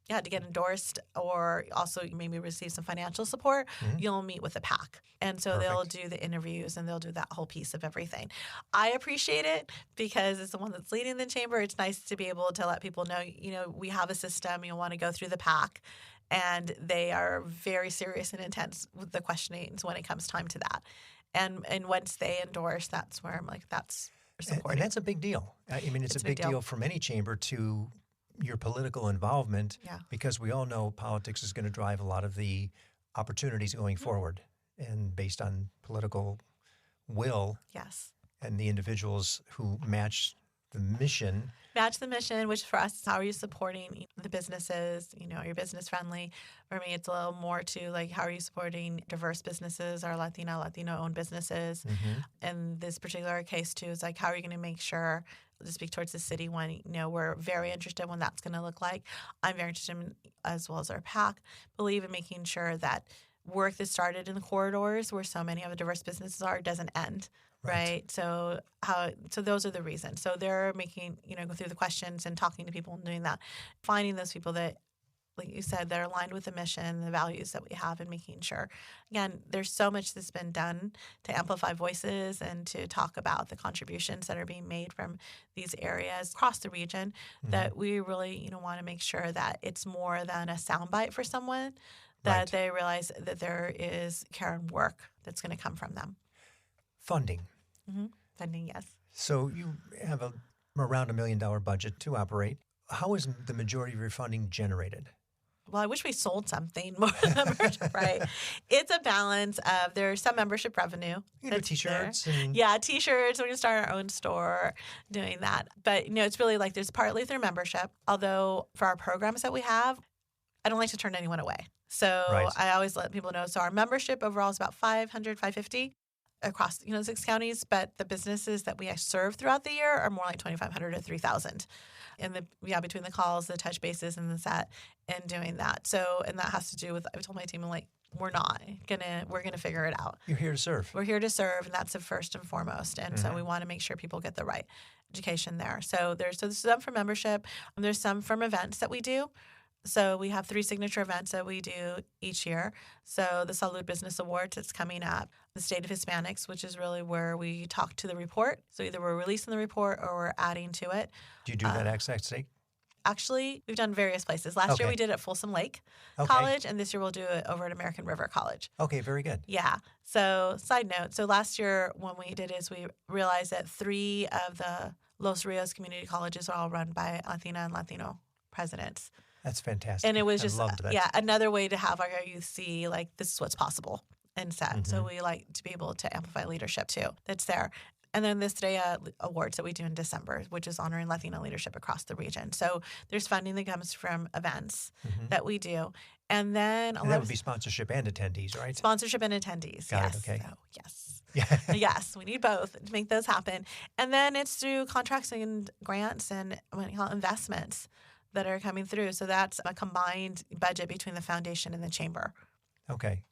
to get endorsed or also maybe receive some financial support, you'll meet with the PAC. And so they'll do the interviews and they'll do that whole piece of everything. I appreciate it because it's the one that's leading the chamber. It's nice to be able to let people know, we have a system, you want to go through the PAC. And they are very serious and intense with the questionings when it comes time to that. And once they endorse, that's where I'm like, that's supporting. And that's a big deal. I mean, it's a big deal from any chamber to your political involvement because we all know politics is going to drive a lot of the opportunities going forward and based on political will and the individuals who match the mission. Match the mission, which for us is how are you supporting the businesses, are you business friendly? For me, it's a little more to like how are you supporting diverse businesses, our Latino-owned businesses. In this particular case too, is like how are you going to make sure to speak towards the city when, we're very interested in what that's going to look like. I'm very interested in, as well as our PAC, believe in making sure that work that started in the corridors where so many of the diverse businesses are doesn't end. Right. So those are the reasons. So they're making, go through the questions and talking to people and doing that, finding those people that, like you said, that are aligned with the mission, the values that we have, and making sure. Again, there's so much that's been done to amplify voices and to talk about the contributions that are being made from these areas across the region that we really, want to make sure that it's more than a soundbite for someone, that they realize that there is care and work that's going to come from them. Funding. Funding, yes. So you have around $1 million budget to operate. How is the majority of your funding generated? Well, I wish we sold something more membership, right? It's a balance of there's some membership revenue. You know, T-shirts. T-shirts. We're going to start our own store doing that. But, it's really like there's partly through membership, although for our programs that we have, I don't like to turn anyone away. So I always let people know. So our membership overall is about $500, $550. across, 6 counties, but the businesses that we serve throughout the year are more like 2,500 to 3,000. And between the calls, the touch bases, and the set, and doing that. So, and that has to do with, I told my team, I'm like, we're gonna figure it out. You're here to serve. We're here to serve, and that's the first and foremost. And so we want to make sure people get the right education there. So there's some for membership, and there's some from events that we do. So we have 3 signature events that we do each year. So the Salud Business Awards that's coming up, the State of Hispanics, which is really where we talk to the report. So either we're releasing the report or we're adding to it. Do you do that at State? Actually, we've done various places. Last year we did it at Folsom Lake College, and this year we'll do it over at American River College. Okay, very good. Yeah. So side note, so last year when we did is we realized that 3 of the Los Rios community colleges are all run by Latina and Latino presidents. That's fantastic. And it was just, that. another way to have our youth see, like, this is what's possible and set. So we like to be able to amplify leadership, too, that's there. And then this today awards that we do in December, which is honoring Latino leadership across the region. So there's funding that comes from events that we do. And then that would be sponsorship and attendees, right? Sponsorship and attendees, Got yes. it, okay. So, yes. Yeah. Yes, we need both to make those happen. And then it's through contracts and grants and investments that are coming through. So that's a combined budget between the foundation and the chamber. Okay.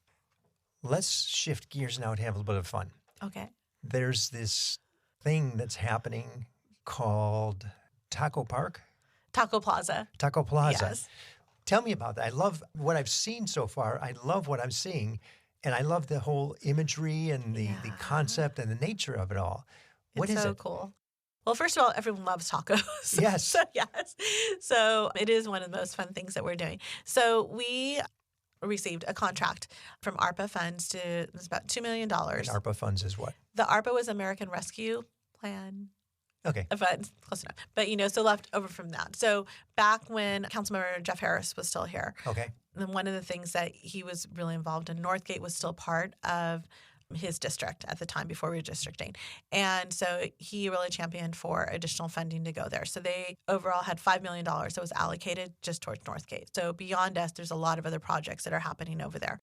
Let's shift gears now to have a little bit of fun. Okay. There's this thing that's happening called Taco Park? Taco Plaza. Taco Plaza. Yes. Tell me about that. I love what I've seen so far. I love what I'm seeing. And I love the whole imagery and the concept and the nature of it all. What is so it? Cool. Well, first of all, everyone loves tacos. Yes. So it is one of the most fun things that we're doing. So we received a contract from ARPA funds it was about $2 million. And ARPA funds is what? The ARPA was American Rescue Plan. Okay. Funds, close enough. But, so left over from that. So back when Councilmember Jeff Harris was still here. Okay. And one of the things that he was really involved in, Northgate was still part of his district at the time before redistricting. And so he really championed for additional funding to go there. So they overall had $5 million that was allocated just towards Northgate. So beyond us, there's a lot of other projects that are happening over there.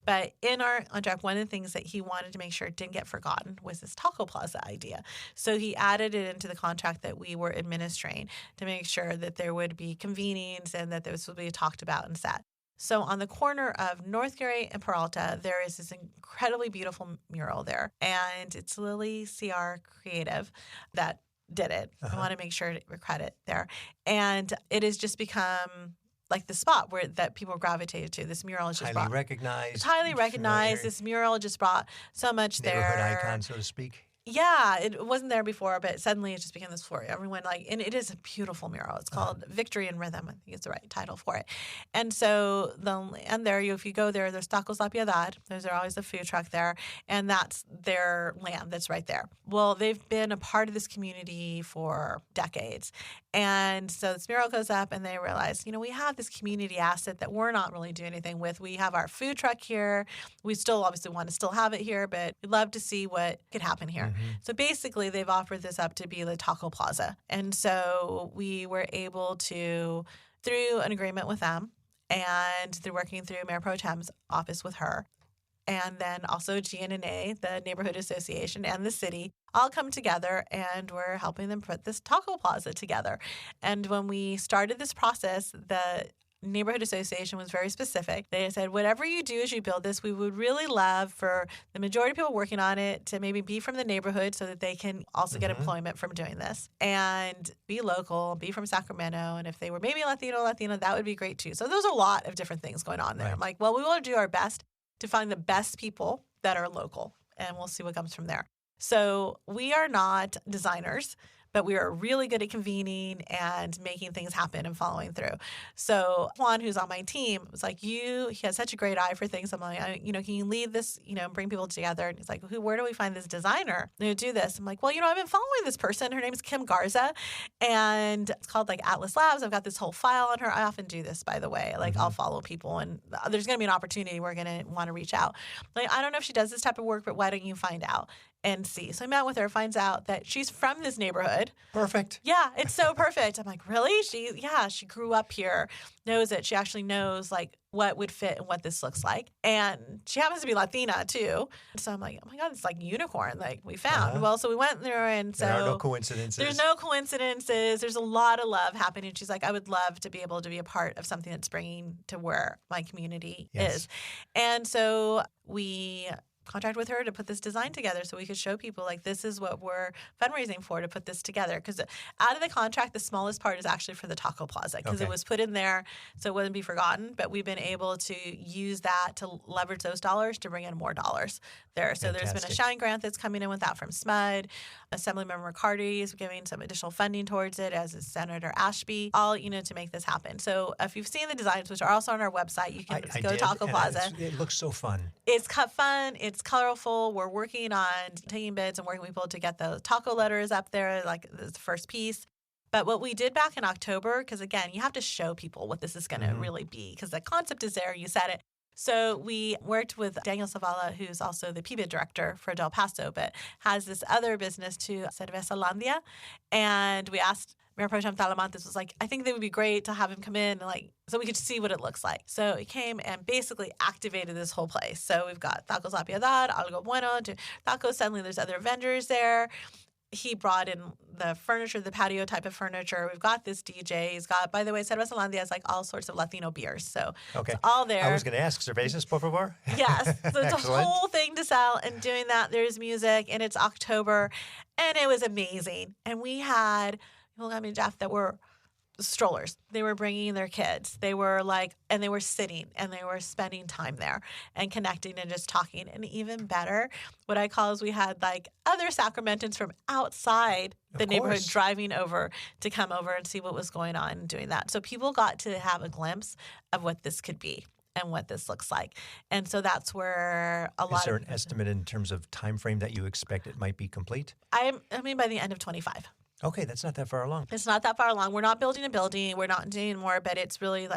But in our contract, one of the things that he wanted to make sure didn't get forgotten was this Taco Plaza idea. So he added it into the contract that we were administering to make sure that there would be convenings and that this would be talked about and set. So on the corner of Northgate and Peralta, there is this incredibly beautiful mural there. And it's Lily CR Creative that did it. I want to make sure to credit there. And it has just become like the spot that people gravitated to. This mural is just highly recognized. It's highly recognized. Familiar. This mural just brought so much Neighborhood there. icon, so to speak. Yeah, it wasn't there before, but suddenly it just became this for everyone. And it is a beautiful mural. It's called Victory in Rhythm. I think it's the right title for it. And so if you go there, there's Tacos La Piedad. There's always a food truck there, and that's their land that's right there. Well, they've been a part of this community for decades. And so this mural goes up, and they realize, we have this community asset that we're not really doing anything with. We have our food truck here. We still obviously want to still have it here, but we'd love to see what could happen here. So basically, they've offered this up to be the Taco Plaza. And so we were able to, through an agreement with them and through working through Mayor Pro Tem's office with her, and then also GNNA, the Neighborhood Association, and the city all come together, and we're helping them put this Taco Plaza together. And when we started this process, the Neighborhood Association was very specific. They said, whatever you do as you build this, we would really love for the majority of people working on it to maybe be from the neighborhood so that they can also get employment from doing this and be local, be from Sacramento. And if they were maybe Latino, that would be great too. So there's a lot of different things going on there. Right. I'm like, well, we want to do our best to find the best people that are local, and we'll see what comes from there. So we are not designers, but we are really good at convening and making things happen and following through. So Juan, who's on my team, was like, he has such a great eye for things. I'm like, can you lead this, and bring people together? And he's like, where do we find this designer to do this? I'm like, well, I've been following this person. Her name is Kim Garza, and it's called like Atlas Labs. I've got this whole file on her. I often do this, by the way. Like I'll follow people, and there's going to be an opportunity we're going to want to reach out. Like, I don't know if she does this type of work, but why don't you find out? and see. So I met with her, finds out that she's from this neighborhood. Perfect. Yeah, it's so perfect. I'm like, really? She grew up here, knows it. She actually knows like what would fit and what this looks like. And she happens to be Latina too. So I'm like, oh my God, it's like unicorn like we found. Uh-huh. Well, so we went there and so There are no coincidences. there's no coincidences. There's a lot of love happening. She's like, I would love to be able to be a part of something that's bringing to where my community is. And so we contract with her to put this design together so we could show people like this is what we're fundraising for to put this together. Because out of the contract, the smallest part is actually for the taco plaza because it was put in there so it wouldn't be forgotten. But we've been able to use that to leverage those dollars to bring in more dollars there. So there's been a Shine grant that's coming in with that from SMUD. Assemblymember McCarty is giving some additional funding towards it, as is Senator Ashby, all, to make this happen. So if you've seen the designs, which are also on our website, you can go to Taco Plaza. It looks so fun. It's fun. It's colorful. We're working on taking bids and working with people to get those taco letters up there, like the first piece. But what we did back in October, because again, you have to show people what this is going to really be, because the concept is there. You said it. So we worked with Daniel Zavala, who's also the PBID director for Del Paso, but has this other business too, Cervezalandia. And we asked Mayor Pro Tem Talamantes, was like, I think they would be great to have him come in and so we could see what it looks like. So he came and basically activated this whole place. So we've got Tacos La Piedad, Algo Bueno, tacos. Suddenly there's other vendors there. He brought in the furniture, the patio type of furniture. We've got this DJ. He's got, by the way, Cervezalandia has like all sorts of Latino beers. So it's all there. I was going to ask, cervezas, por favor? Yes. So it's a whole thing to sell. And doing that, there's music, and it's October. And it was amazing. And we had people coming, Jeff, that were strollers. They were bringing their kids. They were and they were sitting and they were spending time there and connecting and just talking. And even better, what I call is we had other Sacramentans from outside the neighborhood driving over to come over and see what was going on and doing that. So people got to have a glimpse of what this could be and what this looks like. And so that's where Is there an estimate in terms of time frame that you expect it might be complete? I mean, by the end of 25. Okay, that's not that far along. It's not that far along. We're not building a building. We're not doing more, but it's really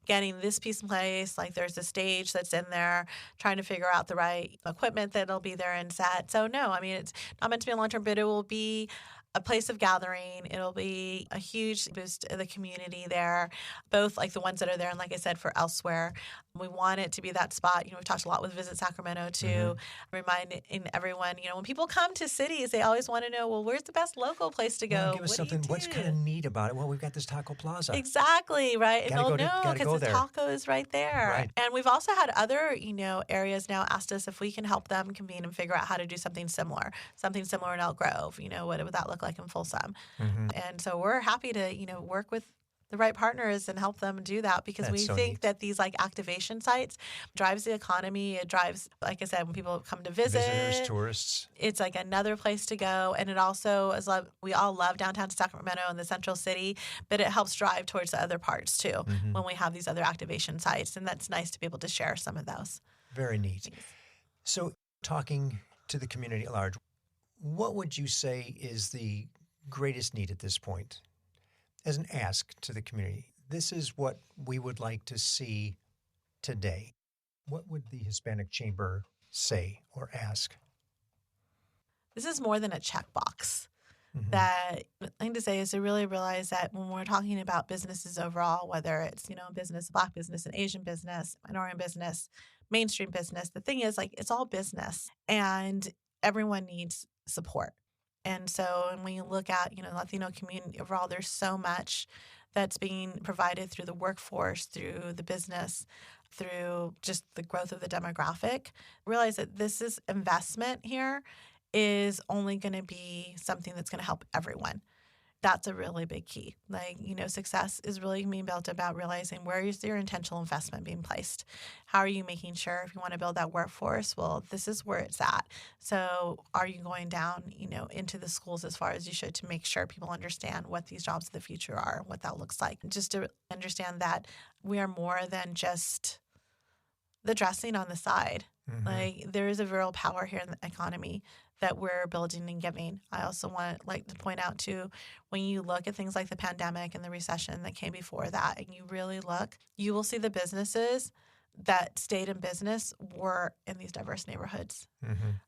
getting this piece in place. There's a stage that's in there, trying to figure out the right equipment that'll be there and set. So no, I mean, it's not meant to be a long-term, but it will be a place of gathering. It'll be a huge boost to the community there, both the ones that are there and, like I said, for elsewhere. We want it to be that spot. We've talked a lot with Visit Sacramento to reminding everyone, when people come to cities, they always want to know, well, where's the best local place to go? Give us something. What's kind of neat about it? Well, we've got this Taco Plaza. Exactly, right? And they'll know because the there. taco is right there. Right. And we've also had other, areas now asked us if we can help them convene and figure out how to do something similar in Elk Grove. What would that look like in Folsom? And so we're happy to, work with the right partners and help them do that, because we think that these activation sites drives the economy. It drives, like I said, when people come to visit, visitors, tourists. It's another place to go, and it also is we all love downtown Sacramento and the central city, but it helps drive towards the other parts too when we have these other activation sites, and that's nice to be able to share some of those. Very neat. So, talking to the community at large, what would you say is the greatest need at this point? As an ask to the community, this is what we would like to see today. What would the Hispanic Chamber say or ask? This is more than a checkbox. That the thing to say is to really realize that when we're talking about businesses overall, whether it's, business, Black business, and Asian business, minority business, mainstream business, the thing is it's all business, and everyone needs support. And so when we look at, the Latino community overall, there's so much that's being provided through the workforce, through the business, through just the growth of the demographic. Realize that this is investment here is only going to be something that's going to help everyone. That's a really big key. Success is really being built about realizing where is your intentional investment being placed? How are you making sure if you want to build that workforce? Well, this is where it's at. So are you going down, into the schools as far as you should to make sure people understand what these jobs of the future are, what that looks like? Just to understand that we are more than just the dressing on the side. There is a real power here in the economy that we're building and giving. I also want to point out too, when you look at things like the pandemic and the recession that came before that, and you really look, you will see the businesses that stayed in business were in these diverse neighborhoods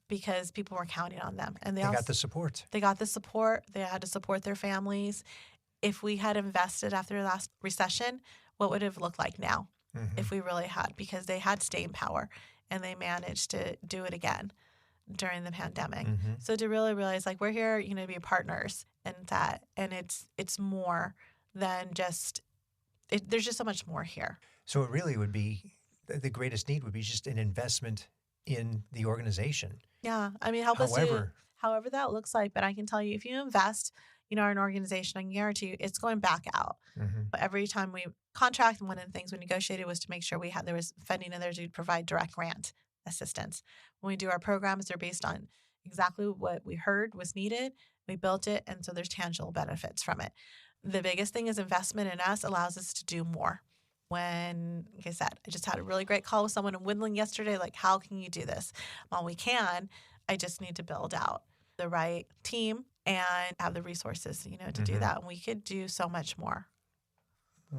because people were counting on them. And they got the support. They got the support. They had to support their families. If we had invested after the last recession, what would it have looked like now if we really had? Because they had staying power and they managed to do it again during the pandemic. So to really realize, like, we're here, to be partners in that. And it's more than just, there's just so much more here. So it really would be, the greatest need would be just an investment in the organization. Yeah. I mean, however that looks like. But I can tell you, if you invest, in an organization, I can guarantee you it's going back out. But every time we contract, and one of the things we negotiated was to make sure there was funding in there to provide direct grant assistance. When we do our programs, they're based on exactly what we heard was needed. We built it, and so there's tangible benefits from it. The biggest thing is investment in us allows us to do more. When, like I said, I just had a really great call with someone in Woodland yesterday, like, how can you do this? Well, we can. I just need to build out the right team and have the resources, to do that. And we could do so much more.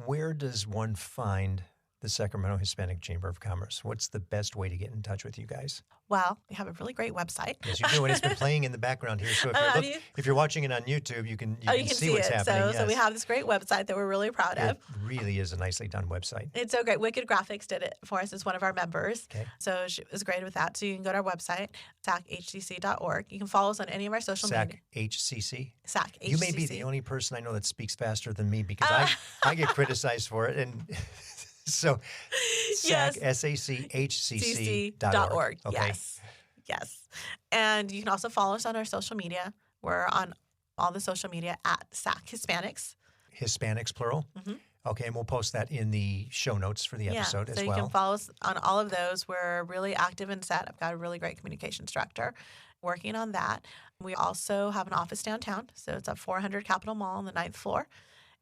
Where does one find the Sacramento Hispanic Chamber of Commerce? What's the best way to get in touch with you guys? Well, we have a really great website. Yes, you do, and it's been playing in the background here. So if you're watching it on YouTube, you can see what's happening. So we have this great website that we're really proud of. It really is a nicely done website. It's so great. Wicked Graphics did it for us as one of our members. Okay. So she was great with that. So you can go to our website, sachcc.org. You can follow us on any of our social media. SACHCC? SACHCC. You may be the only person I know that speaks faster than me because I get criticized for it. And so, yes. SACHCC.org. Okay. Yes. And you can also follow us on our social media. We're on all the social media at SAC Hispanics. Hispanics, plural? Okay, and we'll post that in the show notes for the episode as well. So you can follow us on all of those. We're really active and set. I've got a really great communications director working on that. We also have an office downtown. So it's at 400 Capitol Mall on the 9th floor.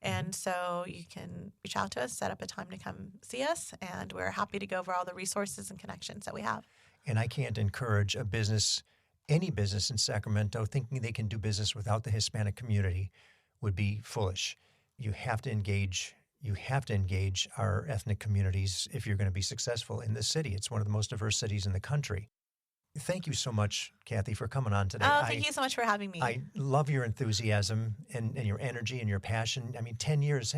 And so you can reach out to us, set up a time to come see us, and we're happy to go over all the resources and connections that we have. And I can't encourage any business in Sacramento thinking they can do business without the Hispanic community would be foolish. You have to engage our ethnic communities if you're going to be successful in this city. It's one of the most diverse cities in the country. Thank you so much, Cathy, for coming on today. Oh, thank you so much for having me. I love your enthusiasm and your energy and your passion. I mean, 10 years,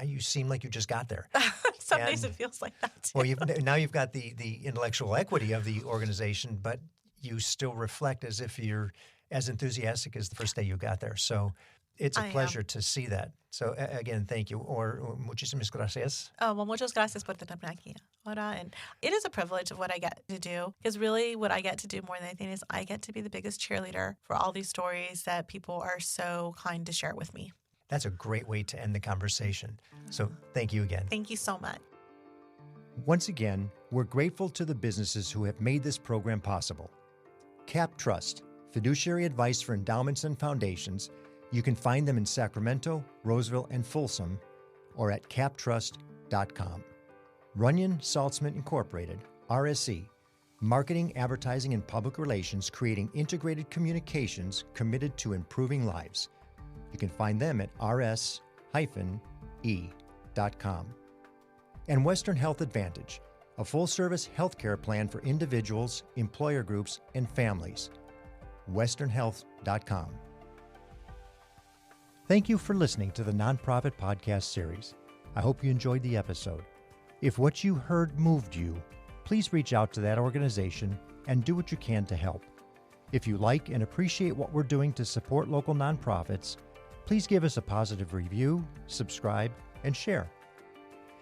you seem like you just got there. Some days it feels like that, too. Well, now you've got the intellectual equity of the organization, but you still reflect as if you're as enthusiastic as the first day you got there. So it's a pleasure to see that. So again, thank you. Or muchísimas gracias. Oh, well, muchas gracias por tenerme aquí ahora. And it is a privilege of what I get to do, because really what I get to do more than anything is I get to be the biggest cheerleader for all these stories that people are so kind to share with me. That's a great way to end the conversation. So thank you again. Thank you so much. Once again, we're grateful to the businesses who have made this program possible. Cap Trust, fiduciary advice for endowments and foundations. You can find them in Sacramento, Roseville, and Folsom, or at captrust.com. Runyon Saltzman Incorporated, RSE, marketing, advertising, and public relations, creating integrated communications committed to improving lives. You can find them at rs-e.com. And Western Health Advantage, a full-service healthcare plan for individuals, employer groups, and families. westernhealth.com. Thank you for listening to the Nonprofit Podcast Series. I hope you enjoyed the episode. If what you heard moved you, please reach out to that organization and do what you can to help. If you like and appreciate what we're doing to support local nonprofits, please give us a positive review, subscribe, and share.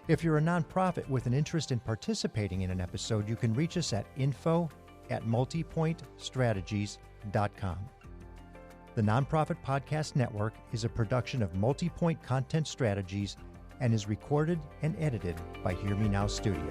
If you're a nonprofit with an interest in participating in an episode, you can reach us at info@multipointstrategies.com. The Nonprofit Podcast Network is a production of Multipoint Content Strategies and is recorded and edited by Hear Me Now Studio.